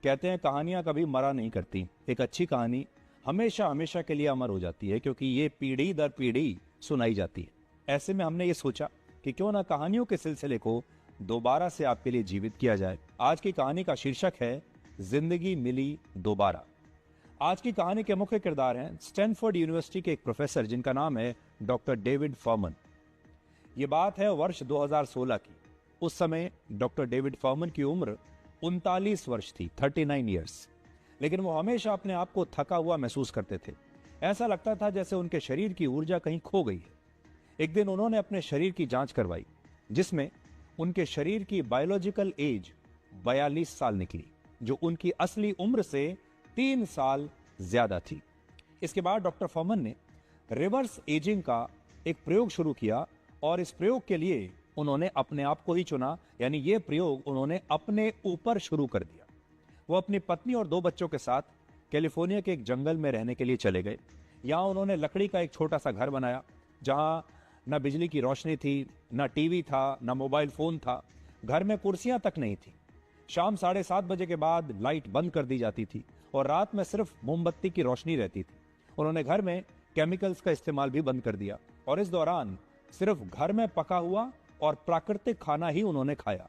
कहते हैं कहानियां कभी मरा नहीं करती। एक अच्छी कहानी हमेशा हमेशा के लिए अमर हो जाती है, क्योंकि ये पीढ़ी दर पीढ़ी सुनाई जाती है। ऐसे में हमने ये सोचा कि क्यों ना कहानियों के सिलसिले को दोबारा से आपके लिए जीवित किया जाए। आज की कहानी का शीर्षक है जिंदगी मिली दोबारा। आज की कहानी के मुख्य किरदार हैं स्टैनफोर्ड यूनिवर्सिटी के एक प्रोफेसर जिनका नाम है डॉक्टर डेविड फॉर्मन। ये बात है वर्ष 2016 की। उस समय डॉक्टर डेविड फॉर्मन की उम्र 39 वर्ष थी, 39 ईयर्स। लेकिन वो हमेशा अपने आप को थका हुआ महसूस करते थे। ऐसा लगता था जैसे उनके शरीर की ऊर्जा कहीं खो गई है। एक दिन उन्होंने अपने शरीर की जांच करवाई, जिसमें उनके शरीर की बायोलॉजिकल एज 42 साल निकली, जो उनकी असली उम्र से 3 साल ज्यादा थी। इसके बाद डॉक्टर फॉर्मन ने रिवर्स एजिंग का एक प्रयोग शुरू किया और इस प्रयोग के लिए उन्होंने अपने आप को ही चुना, यानी यह प्रयोग उन्होंने अपने ऊपर शुरू कर दिया। वो अपनी पत्नी और 2 बच्चों के साथ कैलिफोर्निया के एक जंगल में रहने के लिए चले गए। यहां उन्होंने लकड़ी का एक छोटा सा घर बनाया, जहां न बिजली की रोशनी थी, न टीवी था, न मोबाइल फोन था। घर में कुर्सियां तक नहीं थी। शाम 7:30 बजे के बाद लाइट बंद कर दी जाती थी और रात में सिर्फ मोमबत्ती की रोशनी रहती थी। उन्होंने घर में केमिकल्स का इस्तेमाल भी बंद कर दिया और इस दौरान सिर्फ घर में पका हुआ और प्राकृतिक खाना ही उन्होंने खाया।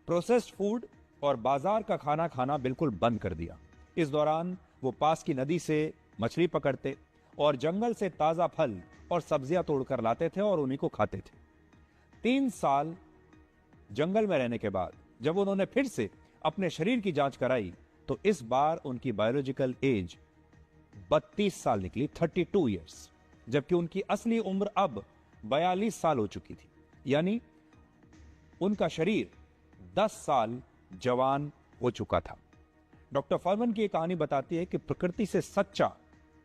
प्रोसेस्ड फूड और बाजार का खाना खाना बिल्कुल बंद कर दिया। इस दौरान वो पास की नदी से मछली पकड़ते और जंगल से ताजा फल और सब्जियां तोड़कर लाते थे और उन्हीं को खाते थे। 3 साल जंगल में रहने के बाद जब उन्होंने फिर से अपने शरीर की जांच कराई, तो इस बार उनकी बायोलॉजिकल एज 32 साल निकली, 32 ईयर्स, जबकि उनकी असली उम्र अब 42 साल हो चुकी थी। यानी उनका शरीर 10 साल जवान हो चुका था। डॉक्टर फॉर्मन की एक कहानी बताती है कि प्रकृति से सच्चा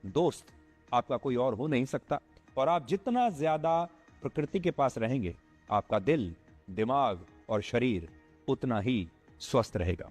दोस्त आपका कोई और हो नहीं सकता, और आप जितना ज्यादा प्रकृति के पास रहेंगे, आपका दिल, दिमाग और शरीर उतना ही स्वस्थ रहेगा।